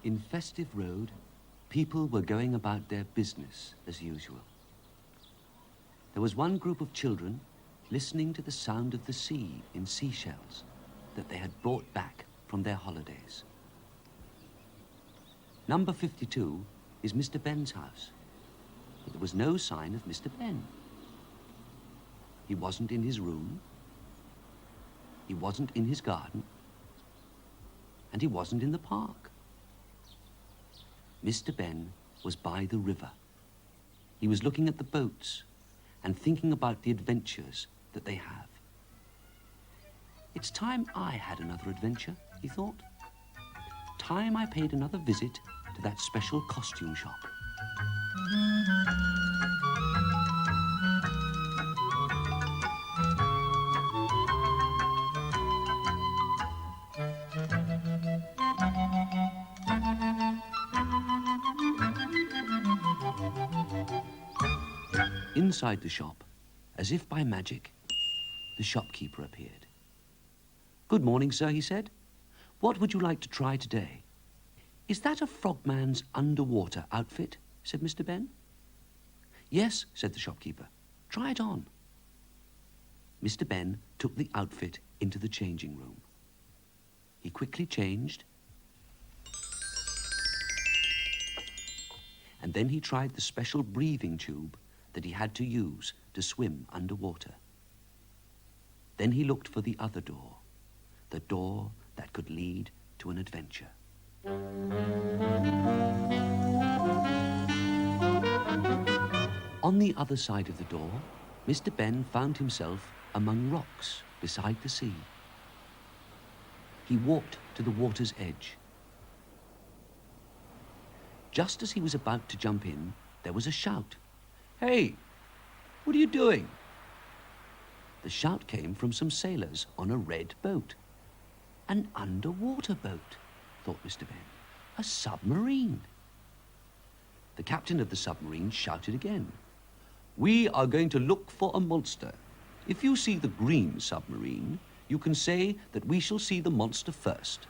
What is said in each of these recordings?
In Festive Road, people were going about their business as usual. There was one group of children listening to the sound of the sea in seashells that they had brought back from their holidays. Number 52 is Mr. Benn's house, but there was no sign of Mr. Benn. He wasn't in his room, he wasn't in his garden, and he wasn't in the park. Mr. Benn was by the river. He was looking at the boats and thinking about the adventures that they have. It's time I had another adventure, he thought. Time I paid another visit to that special costume shop. Inside the shop, as if by magic, the shopkeeper appeared. "Good morning, sir," he said. "What would you like to try today?" "Is that a frogman's underwater outfit?" said Mr. Benn. "Yes," said the shopkeeper. "Try it on." Mr. Benn took the outfit into the changing room. He quickly changed, and then he tried the special breathing tube that he had to use to swim underwater. Then he looked for the other door, the door that could lead to an adventure. On the other side of the door, Mr. Benn found himself among rocks beside the sea. He walked to the water's edge. Just as he was about to jump in, there was a shout. "Hey, what are you doing?" The shout came from some sailors on a red boat. An underwater boat, thought Mr. Benn. A submarine. The captain of the submarine shouted again. "We are going to look for a monster. If you see the green submarine, you can say that we shall see the monster first.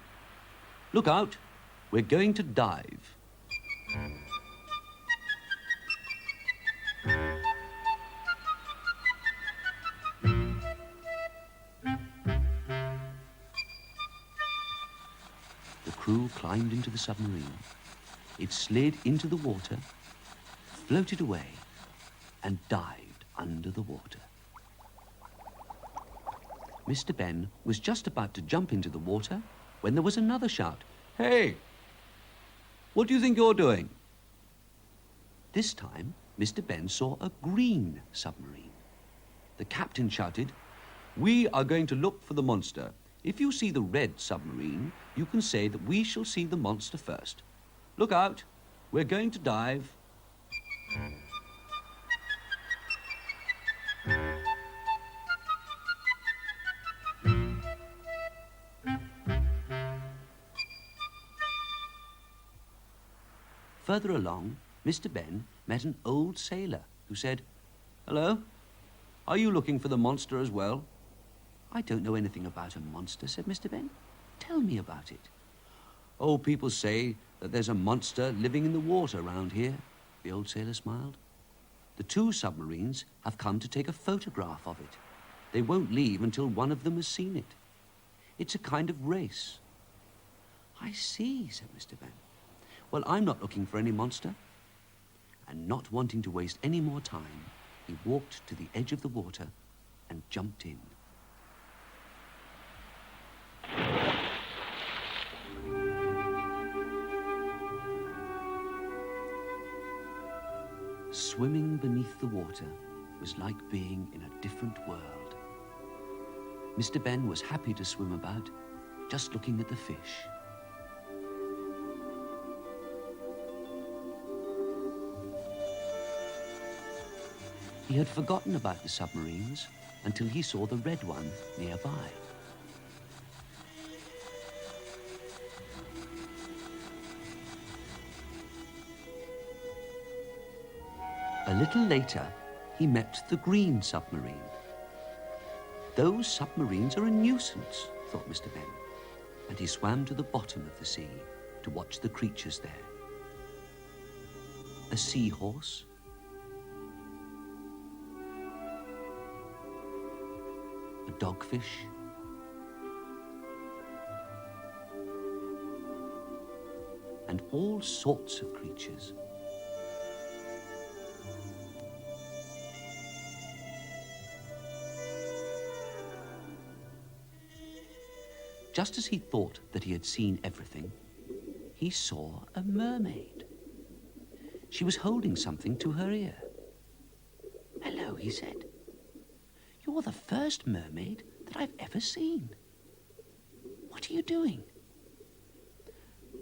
Look out, we're going to dive." The crew climbed into the submarine. It slid into the water, floated away, and dived under the water. Mr. Benn was just about to jump into the water when there was another shout. "Hey, what do you think you're doing?" This time, Mr. Benn saw a green submarine. The captain shouted, "We are going to look for the monster. If you see the red submarine, you can say that we shall see the monster first. Look out, we're going to dive." Further along, Mr. Benn met an old sailor who said, "Hello, are you looking for the monster as well?" "I don't know anything about a monster," said Mr. Benn. "Tell me about it." "Oh, people say that there's a monster living in the water around here," the old sailor smiled. "The two submarines have come to take a photograph of it. They won't leave until one of them has seen it. It's a kind of race." "I see," said Mr. Benn. "Well, I'm not looking for any monster." And not wanting to waste any more time, he walked to the edge of the water and jumped in. Swimming beneath the water was like being in a different world. Mr. Benn was happy to swim about, just looking at the fish. He had forgotten about the submarines until he saw the red one nearby. A little later, he met the green submarine. Those submarines are a nuisance, thought Mr. Benn, and he swam to the bottom of the sea to watch the creatures there. A seahorse, a dogfish, and all sorts of creatures. Just as he thought that he had seen everything, he saw a mermaid. She was holding something to her ear. "Hello," he said. "You're the first mermaid that I've ever seen. What are you doing?"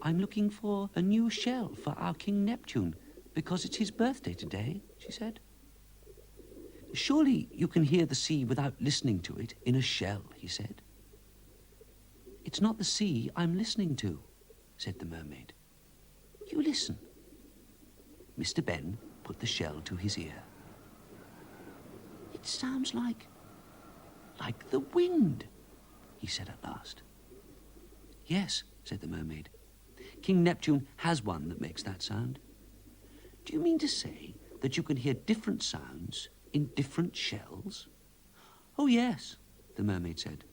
"I'm looking for a new shell for our King Neptune because it's his birthday today," she said. "Surely you can hear the sea without listening to it in a shell," he said. "It's not the sea I'm listening to," said the mermaid. "You listen." Mr. Benn put the shell to his ear. "It sounds like the wind," he said at last. "Yes," said the mermaid. "King Neptune has one that makes that sound. Do you mean to say that you can hear different sounds in different shells?" "Oh, yes," the mermaid said.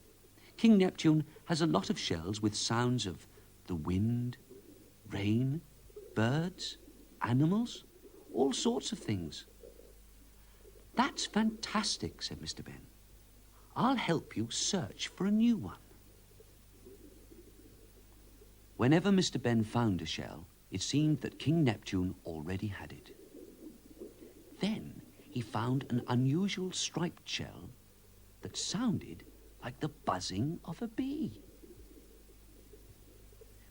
"King Neptune has a lot of shells with sounds of the wind, rain, birds, animals, all sorts of things." "That's fantastic," said Mr. Benn. "I'll help you search for a new one." Whenever Mr. Benn found a shell, it seemed that King Neptune already had it. Then he found an unusual striped shell that sounded like the buzzing of a bee.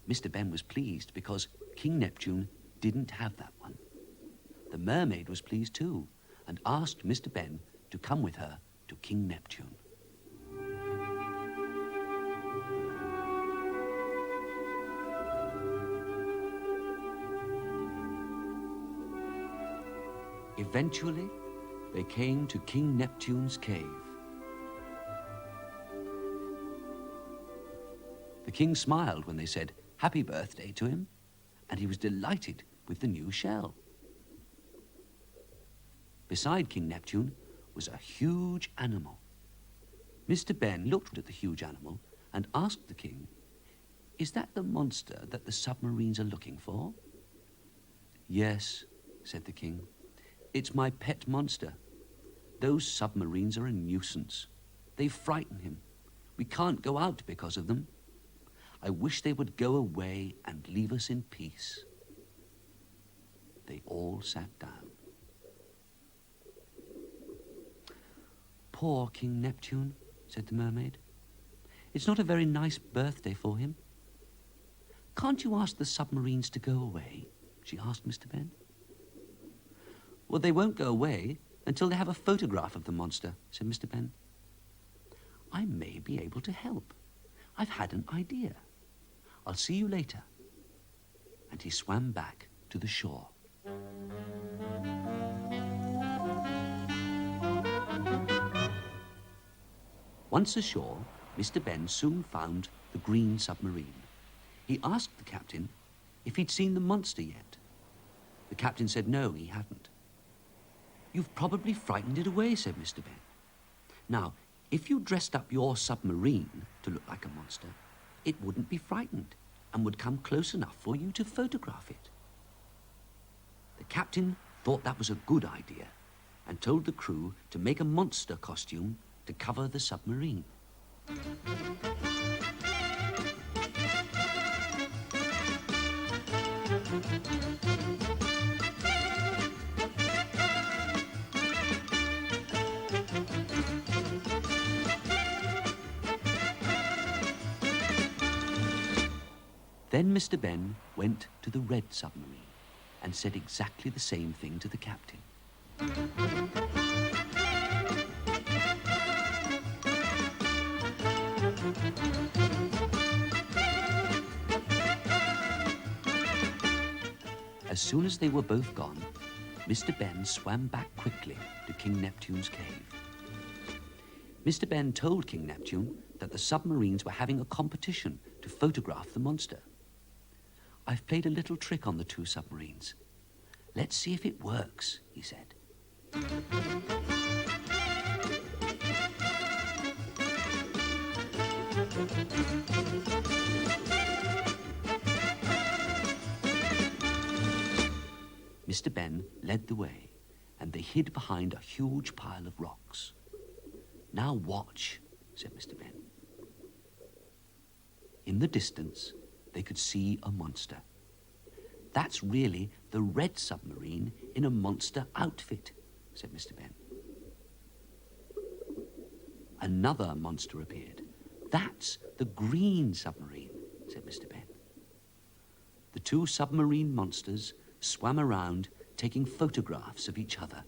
Mr. Benn was pleased because King Neptune didn't have that one. The mermaid was pleased too and asked Mr. Benn to come with her to King Neptune. Eventually, they came to King Neptune's cave. The king smiled when they said happy birthday to him, and he was delighted with the new shell. Beside King Neptune was a huge animal. Mr. Benn looked at the huge animal and asked the king, "Is that the monster that the submarines are looking for?" "Yes," said the king. "It's my pet monster. Those submarines are a nuisance. They frighten him. We can't go out because of them. I wish they would go away and leave us in peace." They all sat down. "Poor King Neptune," said the mermaid. "It's not a very nice birthday for him." "Can't you ask the submarines to go away?" she asked Mr. Benn. "Well, they won't go away until they have a photograph of the monster," said Mr. Benn. "I may be able to help. I've had an idea. I'll see you later." And he swam back to the shore. Once ashore, Mr. Benn soon found the green submarine. He asked the captain if he'd seen the monster yet. The captain said no, he hadn't. "You've probably frightened it away," said Mr. Benn. "Now, if you dressed up your submarine to look like a monster, it wouldn't be frightened and would come close enough for you to photograph it." The captain thought that was a good idea and told the crew to make a monster costume to cover the submarine. Then Mr. Benn went to the red submarine and said exactly the same thing to the captain. As soon as they were both gone, Mr. Benn swam back quickly to King Neptune's cave. Mr. Benn told King Neptune that the submarines were having a competition to photograph the monster. "I've played a little trick on the two submarines. Let's see if it works," he said. Mr. Benn led the way, and they hid behind a huge pile of rocks. "Now watch," said Mr. Benn. In the distance, they could see a monster. "That's really the red submarine in a monster outfit," said Mr. Benn. Another monster appeared. "That's the green submarine," said Mr. Benn. The two submarine monsters swam around, taking photographs of each other.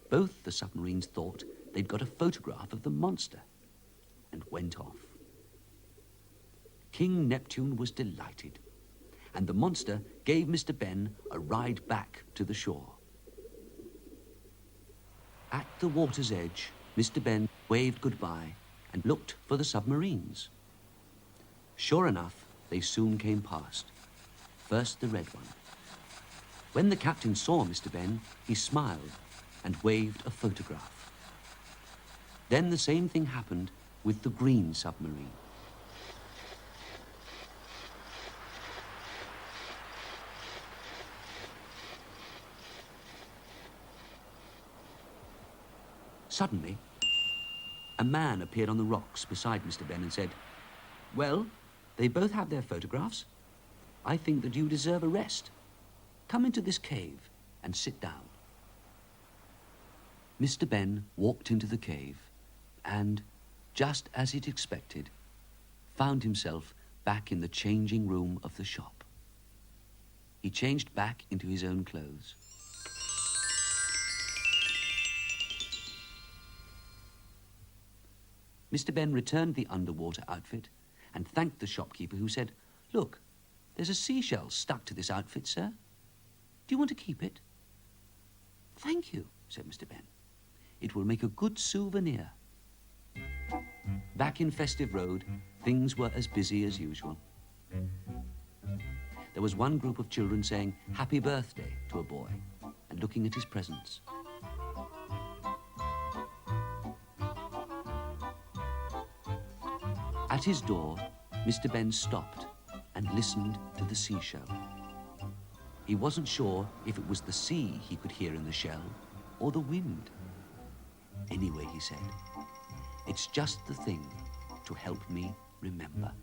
Both the submarines thought they'd got a photograph of the monster and went off. King Neptune was delighted, and the monster gave Mr. Benn a ride back to the shore. At the water's edge, Mr. Benn waved goodbye and looked for the submarines. Sure enough, they soon came past. First the red one. When the captain saw Mr. Benn, he smiled and waved a photograph. Then the same thing happened with the green submarine. Suddenly, a man appeared on the rocks beside Mr. Benn and said, "Well, they both have their photographs. I think that you deserve a rest. Come into this cave and sit down." Mr. Benn walked into the cave and, just as he'd expected, found himself back in the changing room of the shop. He changed back into his own clothes. Mr. Benn returned the underwater outfit and thanked the shopkeeper, who said, "Look, there's a seashell stuck to this outfit, sir. Do you want to keep it?" "Thank you," said Mr. Benn. "It will make a good souvenir." Back in Festive Road, things were as busy as usual. There was one group of children saying "Happy Birthday" to a boy and looking at his presents. At his door, Mr. Benn stopped and listened to the seashell. He wasn't sure if it was the sea he could hear in the shell or the wind. "Anyway," he said, "it's just the thing to help me remember."